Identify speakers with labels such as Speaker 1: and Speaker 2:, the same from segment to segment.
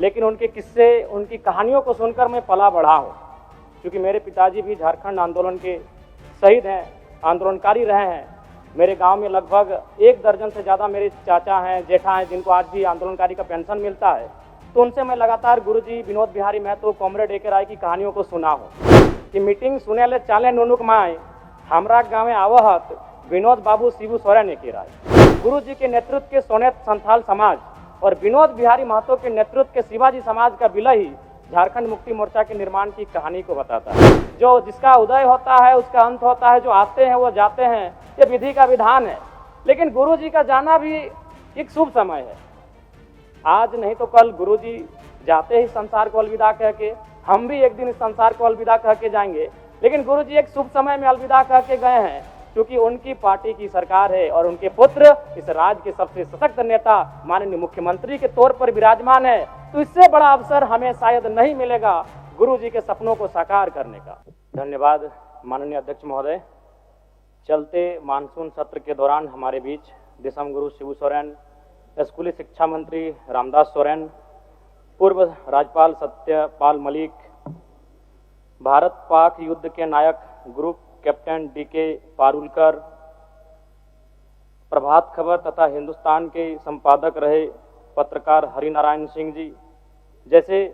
Speaker 1: लेकिन उनके किस्से, उनकी कहानियों को सुनकर मैं पला बढ़ा हूँ। क्योंकि मेरे पिताजी भी झारखंड आंदोलन के शहीद हैं, आंदोलनकारी रहे हैं। मेरे गांव में लगभग 1 दर्जन से ज़्यादा मेरे चाचा हैं, जेठा हैं, जिनको आज भी आंदोलनकारी का पेंशन मिलता है। तो उनसे मैं लगातार गुरुजी विनोद बिहारी महतो, कॉमरेड ए के राय की कहानियों को सुना हूँ कि मीटिंग सुने ले चाले नुनुक माए हमरा गाँव आवहत विनोद बाबू शिबू सोरेन ए के राय। गुरुजी के नेतृत्व के सोनेत संथाल समाज और विनोद बिहारी महतो के नेतृत्व के शिवाजी समाज का विलय ही झारखंड मुक्ति मोर्चा के निर्माण की कहानी को बताता है। जो जिसका उदय होता है उसका अंत होता है, जो आते हैं वो जाते हैं, ये विधि का विधान है। लेकिन गुरुजी का जाना भी एक शुभ समय है। आज नहीं तो कल गुरुजी जाते ही संसार को अलविदा कह के, हम भी एक दिन इस संसार को अलविदा कह के जाएंगे। लेकिन गुरुजी एक शुभ समय में अलविदा कह के गए हैं, क्योंकि उनकी पार्टी की सरकार है और उनके पुत्र इस राज्य के सबसे सशक्त नेता माननीय मुख्यमंत्री के तौर पर विराजमान है। तो इससे बड़ा अवसर हमें शायद नहीं मिलेगा गुरुजी के सपनों को साकार करने का। धन्यवाद माननीय अध्यक्ष महोदय। चलते मानसून सत्र के दौरान हमारे बीच दिसम गुरु शिबू सोरेन, स्कूली शिक्षा मंत्री रामदास सोरेन, पूर्व राज्यपाल सत्यपाल मलिक, भारत पाक युद्ध के नायक group captain DK Parulkar, Prabhat Khabar तथा हिंदुस्तान के संपादक रहे पत्रकार हरिनारायण सिंह जी जैसे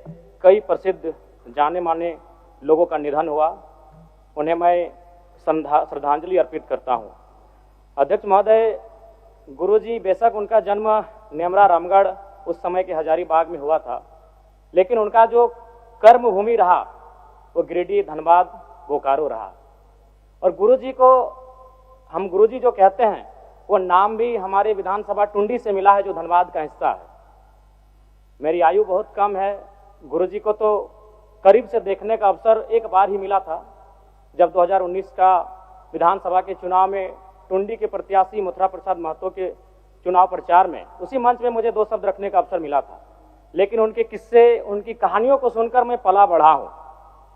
Speaker 1: कई प्रसिद्ध जाने माने लोगों का निधन हुआ, उन्हें मैं श्रद्धांजलि अर्पित करता हूं। अध्यक्ष महोदय, गुरुजी बेशक उनका जन्म नेमरा रामगढ़ उस समय के हजारीबाग में हुआ था, लेकिन उनका जो कर्म भूमि रहा वो गिरिडीह, धनबाद, बोकारो रहा। और गुरुजी को हम गुरुजी जो कहते हैं वो नाम भी हमारे विधानसभा टुंडी से मिला है, जो धनबाद का हिस्सा है। मेरी आयु बहुत कम है, गुरुजी को तो करीब से देखने का अवसर एक बार ही मिला था, जब 2019 का विधानसभा के चुनाव में टुंडी के प्रत्याशी मथुरा प्रसाद महतो के चुनाव प्रचार में उसी मंच में मुझे 2 शब्द रखने का अवसर मिला था। लेकिन उनके किस्से, उनकी कहानियों को सुनकर मैं पला बढ़ा हूँ।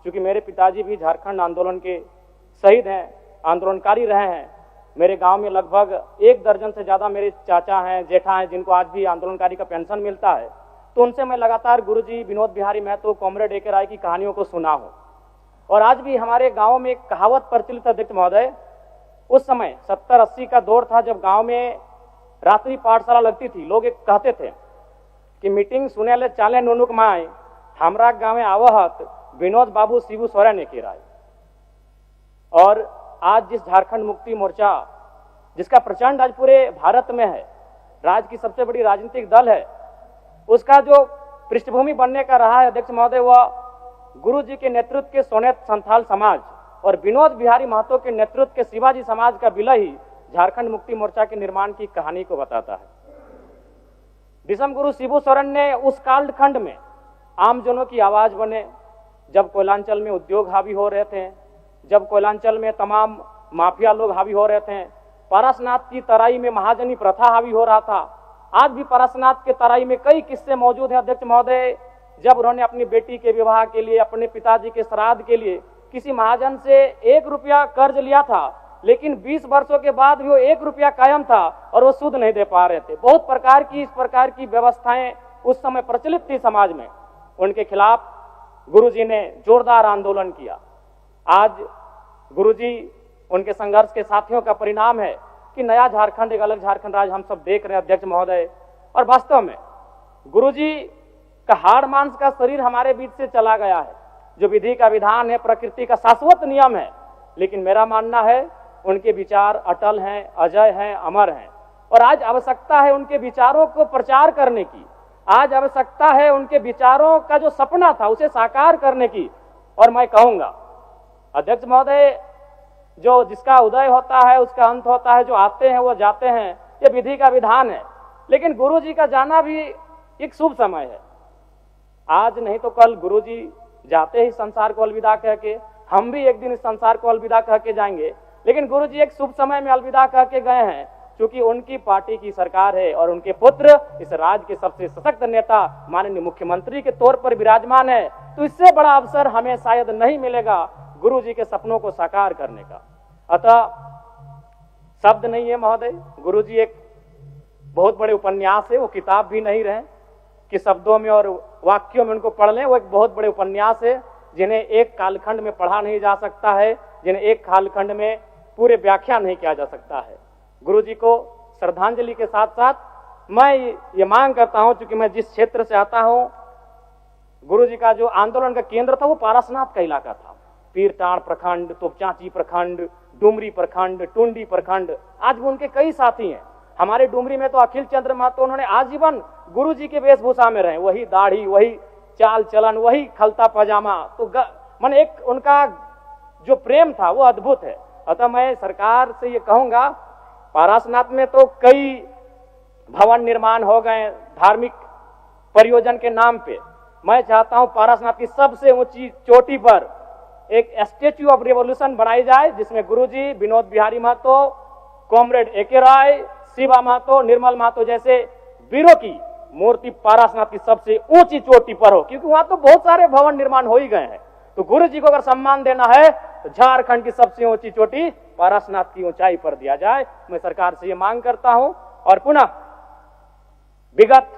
Speaker 1: क्योंकि मेरे पिताजी भी झारखंड आंदोलन के शहीद हैं, आंदोलनकारी रहे हैं। मेरे गांव में लगभग 1 दर्जन से ज़्यादा मेरे चाचा हैं, जेठा हैं, जिनको आज भी आंदोलनकारी का पेंशन मिलता है। तो उनसे मैं लगातार गुरुजी विनोद बिहारी महतो, कॉमरेड ए के राय की कहानियों को सुना हूँ। और आज भी हमारे गांव में एक कहावत प्रचलित, अध्यक्ष महोदय, उस समय 70-80 का दौर था जब गांव में रात्रि पाठशाला लगती थी। लोग एक कहते थे कि मीटिंग सुने ले चाले नुनुक माए हमरा गाँव आवहत विनोद बाबू शिबू सोरेन ए के राय। और आज जिस झारखंड मुक्ति मोर्चा, जिसका प्रचंड आज पूरे भारत में है, राज्य की सबसे बड़ी राजनीतिक दल है, उसका जो पृष्ठभूमि बनने का रहा है अध्यक्ष महोदय, वह गुरुजी के नेतृत्व के सोनेत संथाल समाज और विनोद बिहारी महतो के नेतृत्व के शिवाजी समाज का विलय ही झारखंड मुक्ति मोर्चा के निर्माण की कहानी को बताता है। दिसम गुरु शिबू सोरेन ने उस कालखंड में आमजनों की आवाज बने, जब कोयलांचल में उद्योग हावी हो रहे थे, जब कोयलांचल में तमाम माफिया लोग हावी हो रहे थे, पारसनाथ की तराई में महाजनी प्रथा हावी हो रहा था। आज भी पारसनाथ के तराई में कई किस्से मौजूद हैं अध्यक्ष महोदय, जब उन्होंने अपनी बेटी के विवाह के लिए, अपने पिताजी के श्राद्ध के लिए किसी महाजन से 1 रुपया कर्ज लिया था, लेकिन 20 वर्षों के बाद भी वो 1 रुपया कायम था और वो सूद नहीं दे पा रहे थे। बहुत प्रकार की इस प्रकार की व्यवस्थाएं उस समय प्रचलित थी समाज में। उनके खिलाफ गुरुजी ने जोरदार आंदोलन किया। आज गुरुजी, उनके संघर्ष के साथियों का परिणाम है कि नया झारखंड, एक अलग झारखंड राज्य हम सब देख रहे हैं अध्यक्ष महोदय। और वास्तव में गुरुजी का हाड़ मांस का शरीर हमारे बीच से चला गया है, जो विधि का विधान है, प्रकृति का शाश्वत नियम है। लेकिन मेरा मानना है उनके विचार अटल हैं, अजय हैं, अमर हैं। और आज आवश्यकता है उनके विचारों को प्रचार करने की, आज आवश्यकता है उनके विचारों का जो सपना था उसे साकार करने की। और मैं कहूंगा अध्यक्ष महोदय, जो जिसका उदय होता है उसका अंत होता है, जो आते हैं वो जाते हैं, ये विधि का विधान है। लेकिन गुरुजी का जाना भी एक शुभ समय है। आज नहीं तो कल गुरुजी जाते ही संसार को अलविदा कह के, हम भी एक दिन इस संसार को अलविदा कह के जाएंगे। लेकिन गुरुजी एक शुभ समय में अलविदा कह के गए हैं, क्योंकि उनकी पार्टी की सरकार है और उनके पुत्र इस राज्य के सबसे सशक्त नेता माननीय मुख्यमंत्री के तौर पर विराजमान है। तो इससे बड़ा अवसर हमें शायद नहीं मिलेगा गुरुजी के सपनों को साकार करने का। अतः शब्द नहीं है महोदय, गुरुजी एक बहुत बड़े उपन्यास है, वो किताब भी नहीं रहे। कि शब्दों में और वाक्यों में उनको पढ़ लें। वो एक बहुत बड़े उपन्यास है जिन्हें एक कालखंड में पढ़ा नहीं जा सकता है, जिन्हें एक कालखंड में पूरे व्याख्या नहीं किया जा सकता है। गुरु जी को श्रद्धांजलि के साथ साथ मैं ये मांग करता हूं, चूंकि मैं जिस क्षेत्र से आता हूं, गुरु जी का जो आंदोलन का केंद्र था वो पारसनाथ का इलाका था। पीरटाण प्रखंड, तोपचांची प्रखंड, डुमरी प्रखंड, टुंडी प्रखंड, आज भी उनके कई साथी हैं। हमारे डुमरी में तो अखिल चंद्र महतो, उन्होंने आजीवन गुरु जी के वेशभूषा में रहे, वही दाढ़ी, वही चाल चलन, वही खलता पजामा, तो मन एक उनका जो प्रेम था वो अद्भुत है। अतः मैं सरकार से ये कहूंगा, पारसनाथ में तो कई भवन निर्माण हो गए धार्मिक परियोजन के नाम पे। मैं चाहता हूं पारसनाथ की सबसे ऊंची चोटी पर एक स्टेच्यू ऑफ रिवॉल्यूशन बनाई जाए, जिसमें गुरुजी, विनोद बिहारी महतो, कॉमरेड ए.के. राय, शिवा महतो, निर्मल महतो जैसे वीरों की मूर्ति पारसनाथ की सबसे ऊंची चोटी पर हो, क्योंकि वहां तो बहुत सारे भवन निर्माण हो ही गए हैं। तो गुरु जी को अगर सम्मान देना है तो झारखंड की सबसे ऊंची चोटी पारसनाथ की ऊंचाई पर दिया जाए। मैं सरकार से यह मांग करता हूं। और पुनः विगत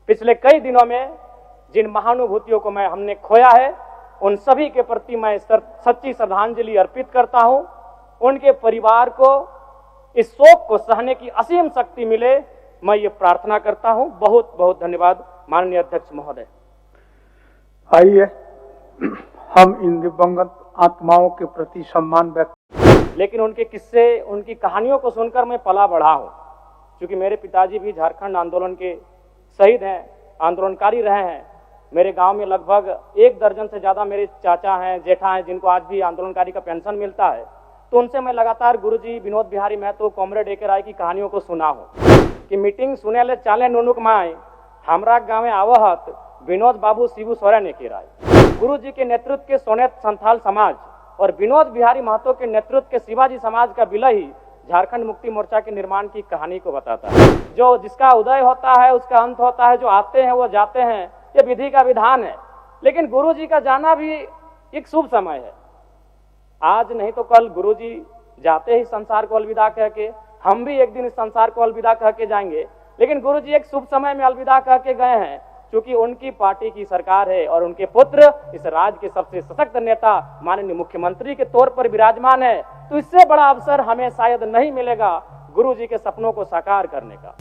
Speaker 1: पिछले कई दिनों में जिन महानुभूतियों को हमने खोया है, उन सभी के प्रति मैं सच्ची श्रद्धांजलि अर्पित करता हूं। उनके परिवार को इस शोक को सहने की असीम शक्ति मिले, मैं ये प्रार्थना करता हूं। बहुत बहुत धन्यवाद माननीय अध्यक्ष महोदय।
Speaker 2: आइए हम इन दिवंगत आत्माओं के प्रति सम्मान व्यक्त।
Speaker 1: लेकिन उनके किस्से, उनकी कहानियों को सुनकर मैं पला बढ़ा हूं, क्योंकि मेरे पिताजी भी झारखंड आंदोलन के शहीद हैं, आंदोलनकारी रहे हैं। मेरे गांव में लगभग 1 दर्जन से ज्यादा मेरे चाचा हैं, जेठा हैं, जिनको आज भी आंदोलनकारी का पेंशन मिलता है। तो उनसे मैं लगातार गुरुजी, विनोद बिहारी महतो, कॉमरेड ए.के. राय की कहानियों को सुना हूं कि मीटिंग सुने ले चाले नुनुक माए हमरा गाँव में आवहत विनोद बाबू शिबू सोरेन ए.के. राय। गुरु जी के नेतृत्व के सोनेत संथाल समाज और विनोद बिहारी महतो के नेतृत्व के शिवाजी समाज का विलय ही झारखंड मुक्ति मोर्चा के निर्माण की कहानी को बताता है। जो जिसका उदय होता है उसका अंत होता है, जो आते हैं वो जाते हैं, ये विधि का विधान है। लेकिन गुरु जी का जाना भी एक शुभ समय है। आज नहीं तो कल गुरु जी जाते ही संसार को अलविदा कह के, हम भी एक दिन इस संसार को अलविदा कह के जाएंगे। लेकिन गुरु जी एक शुभ समय में अलविदा कह के गए हैं, क्योंकि उनकी पार्टी की सरकार है और उनके पुत्र इस राज्य के सबसे सशक्त नेता माननीय मुख्यमंत्री के तौर पर विराजमान है। तो इससे बड़ा अवसर हमें शायद नहीं मिलेगा गुरु जी के सपनों को साकार करने का।